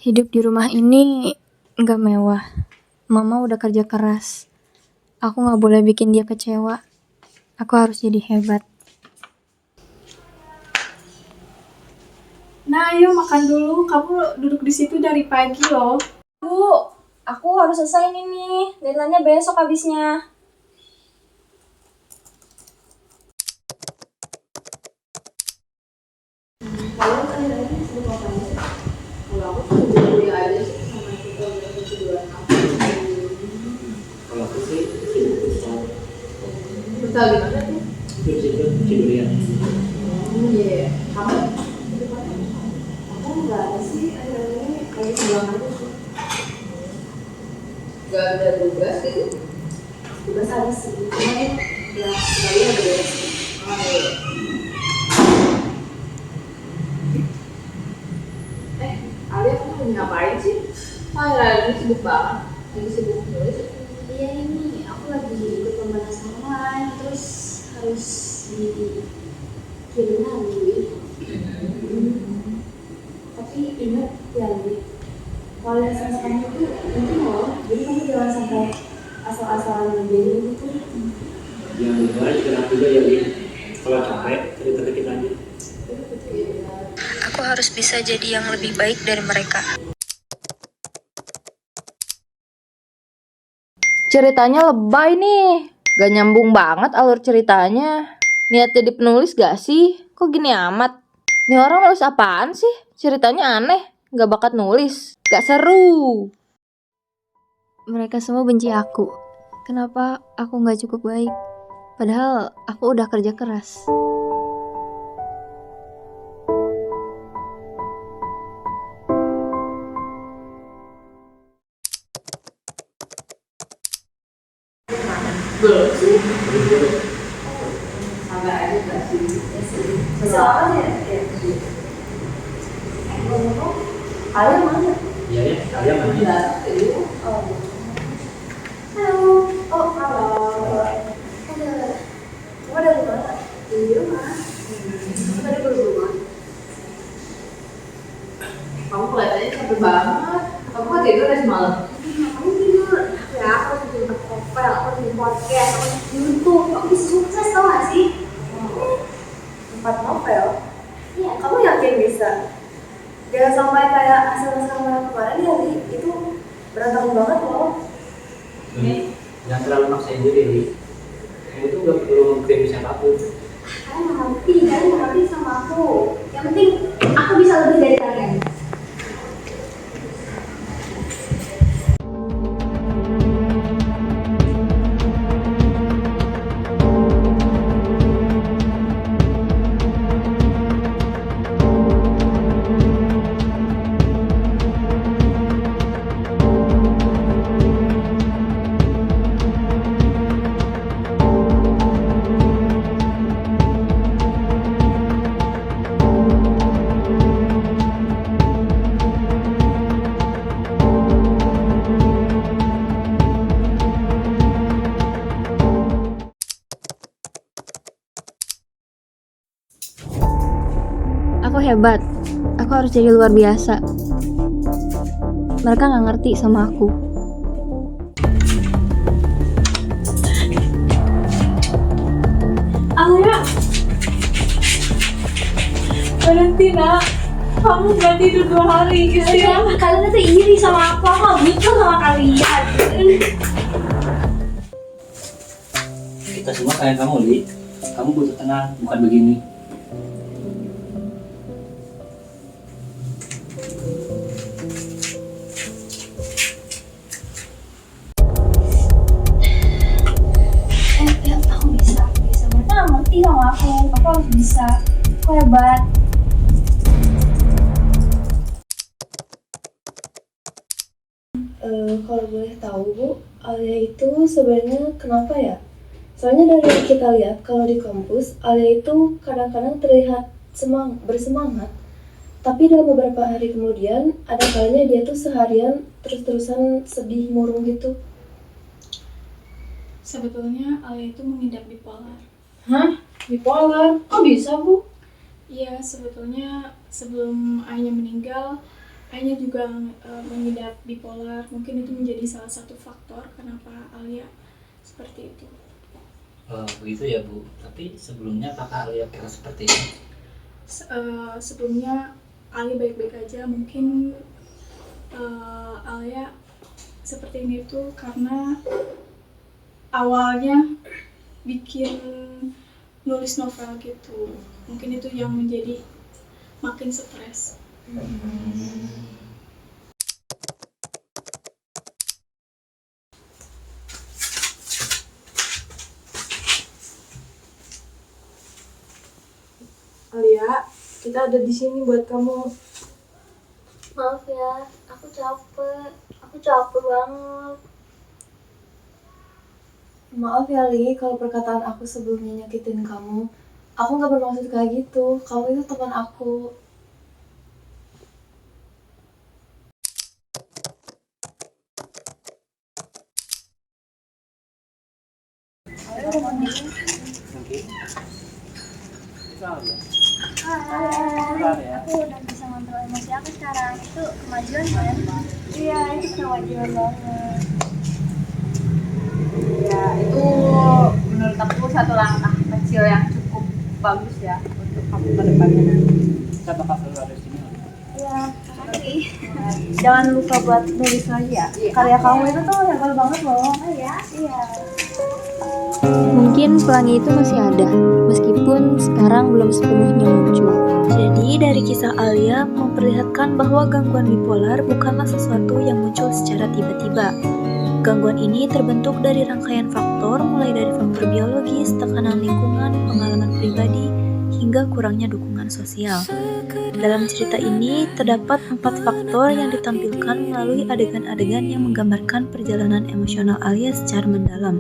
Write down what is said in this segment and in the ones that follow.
Hidup di rumah ini nggak mewah. Mama udah kerja keras. Aku nggak boleh bikin dia kecewa. Aku harus jadi hebat. Nah, ayo makan dulu. Kamu duduk di situ dari pagi loh. Bu, aku harus selesai ini. Deadline-nya besok habisnya. Kalau aku sih sibuk futsal. Futsal di mana tuh? Tidur ya. Iya. Kamu? Aku nggak ada sih. Akhirnya kayak pulang aja sih. Gak ada tugas gitu? Tugas ada sih. Cuma ya sekali ada beres. Oh iya. Alia kamu lagi ngapain sih? Ini sibuk banget. Lagi sibuk nulis. Iya ini, aku lagi ikut pembahasan online, terus harus dikirim lagi. Tapi ingat ya, kualitas kamu itu penting loh. Jadi kamu jangan sampai asal-asalan ngerjain gitu. Jangan lupa istirahat juga ya, Li. Kalau capek, cerita-cerita aja. Aku harus bisa jadi yang lebih baik dari mereka. Ceritanya lebay nih, gak nyambung banget alur ceritanya. Niat jadi penulis gak sih? Kok gini amat? Nih orang nulis apaan sih? Ceritanya aneh, gak bakat nulis, gak seru. Mereka semua benci aku. Kenapa aku nggak cukup baik? Padahal aku udah kerja keras. Belum sih. Sampai aja gak sih? Kesel apa sih ya? Ngomong-ngomong, Alia mana? Iya ya, kalian mana? Iya, itu. Oh. Halo. Oh, halo. Kamu dari mana? Di rumah. Kamu tadi baru rumah. Kamu kelihatannya capek banget. Kamu nggak tidur dari semalam? Kamu tidur, ya aku lagi bikin novel, aku bikin podcast, aku bikin YouTube, aku bisa sukses tau gak sih? 4 novel? Iya, Kamu yakin bisa? Jangan sampai kayak hasil-hasil yang kemarin ya, Li. Itu berantakan banget loh. Jangan terlalu maksain diri, Li. Kamu tuh gak perlu mengklaim siapapun. kalian mengerti sama aku. Yang penting aku bisa lebih dari kalian. Aku hebat. Aku harus jadi luar biasa. Mereka gak ngerti sama aku. Alia, Valentina, kamu gak tidur 2 hari gitu ya? Kalian tuh iri sama aku gak butuh sama kalian. Kita semua sayang kamu, Li. Kamu butuh tenang, bukan begini. aku harus bisa. Aku hebat. Kalau boleh tahu Bu, Alia itu sebenarnya kenapa ya? Soalnya dari yang kita lihat kalau di kampus, Alia itu kadang-kadang terlihat bersemangat, tapi dalam beberapa hari kemudian ada kalanya dia tuh seharian terus-terusan sedih murung gitu. Sebetulnya Alia itu mengidap bipolar. Hah? Bipolar? Kok bisa, Bu? Iya, sebetulnya sebelum ayahnya meninggal, ayahnya juga mengidap bipolar. Mungkin itu menjadi salah satu faktor kenapa Alia seperti itu. Begitu ya Bu. Tapi sebelumnya apakah Alia pernah seperti ini? Sebelumnya Alia baik-baik aja. Mungkin Alia seperti ini tuh karena awalnya bikin nulis novel gitu. Mungkin itu yang menjadi makin stres. Alia, kita ada di sini buat kamu. Maaf ya, aku capek. Aku capek banget. Maaf ya Li, kalau perkataan aku sebelumnya nyakitin kamu. Aku gak bermaksud kayak gitu. Kamu itu teman aku. Aku udah bisa ngontrol emosi aku sekarang. Itu kemajuan kan? Iya, itu kemajuan banget. Ya, itu menurut aku satu langkah kecil yang cukup bagus ya untuk kamu ke depannya nanti. Kita bakal selalu ada di sini. Iya, makasih. Jangan lupa buat nulis lagi ya. Karya kamu itu tuh hebat banget loh. Oh ya? Iya. Mungkin pelangi itu masih ada, meskipun sekarang belum sepenuhnya muncul. Jadi dari kisah Alia memperlihatkan bahwa gangguan bipolar bukanlah sesuatu yang muncul secara tiba-tiba. Gangguan ini terbentuk dari rangkaian faktor mulai dari faktor biologis, tekanan lingkungan, pengalaman pribadi, hingga kurangnya dukungan sosial. Dalam cerita ini terdapat 4 faktor yang ditampilkan melalui adegan-adegan yang menggambarkan perjalanan emosional Alia secara mendalam.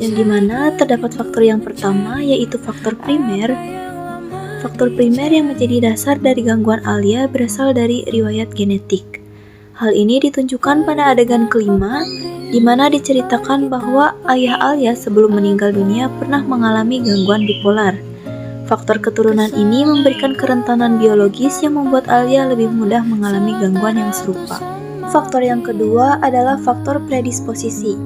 Yang dimana terdapat faktor yang pertama yaitu faktor primer. Faktor primer yang menjadi dasar dari gangguan Alia berasal dari riwayat genetik. Hal ini ditunjukkan pada adegan kelima, di mana diceritakan bahwa ayah Alia sebelum meninggal dunia pernah mengalami gangguan bipolar. Faktor keturunan ini memberikan kerentanan biologis yang membuat Alia lebih mudah mengalami gangguan yang serupa. Faktor yang kedua adalah faktor predisposisi.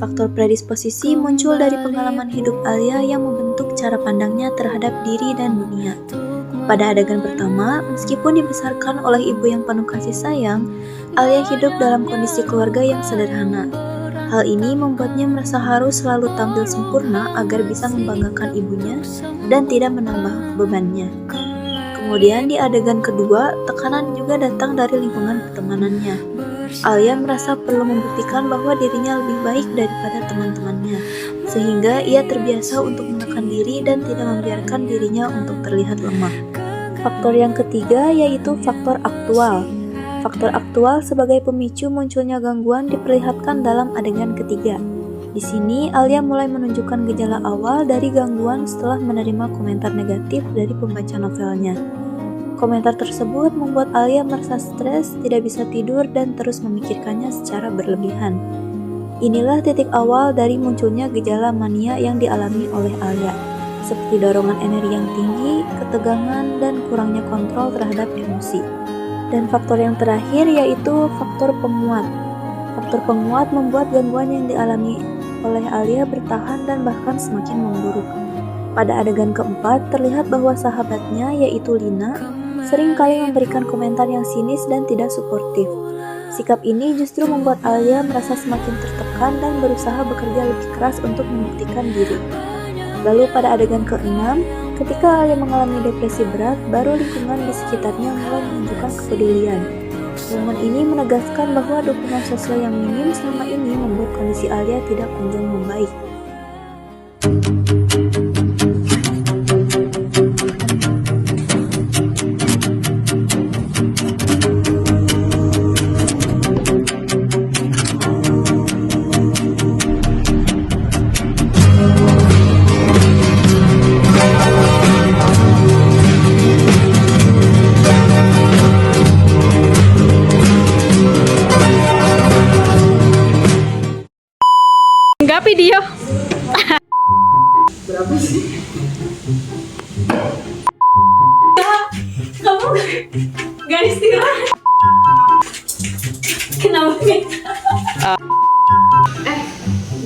Faktor predisposisi muncul dari pengalaman hidup Alia yang membentuk cara pandangnya terhadap diri dan dunia. Pada adegan pertama, meskipun dibesarkan oleh ibu yang penuh kasih sayang, Alia hidup dalam kondisi keluarga yang sederhana. Hal ini membuatnya merasa harus selalu tampil sempurna agar bisa membanggakan ibunya dan tidak menambah bebannya. Kemudian di adegan kedua, tekanan juga datang dari lingkungan pertemanannya. Alia merasa perlu membuktikan bahwa dirinya lebih baik daripada teman-temannya, sehingga ia terbiasa untuk menekan diri dan tidak membiarkan dirinya untuk terlihat lemah. Faktor yang ketiga yaitu faktor aktual. Faktor aktual sebagai pemicu munculnya gangguan diperlihatkan dalam adegan ketiga. Di sini, Alia mulai menunjukkan gejala awal dari gangguan setelah menerima komentar negatif dari pembaca novelnya. Komentar tersebut membuat Alia merasa stres, tidak bisa tidur, dan terus memikirkannya secara berlebihan. Inilah titik awal dari munculnya gejala mania yang dialami oleh Alia, seperti dorongan energi yang tinggi, ketegangan, dan kurangnya kontrol terhadap emosi. Dan faktor yang terakhir yaitu faktor penguat. Faktor penguat membuat gangguan yang dialami oleh Alia bertahan dan bahkan semakin memburuk. Pada adegan keempat, terlihat bahwa sahabatnya, yaitu Lina, sering kali memberikan komentar yang sinis dan tidak suportif. Sikap ini justru membuat Alia merasa semakin tertekan dan berusaha bekerja lebih keras untuk membuktikan diri. Lalu pada adegan ke-6, ketika Alia mengalami depresi berat, baru lingkungan di sekitarnya mulai menunjukkan kepedulian. Momen ini menegaskan bahwa dukungan sosial yang minim selama ini membuat kondisi Alia tidak kunjung membaik.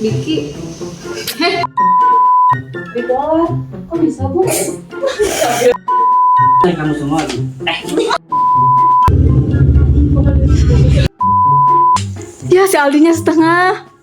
Vicky, Bipolar, kok bisa Bu? Kamu semua. Ya si Aldinya setengah.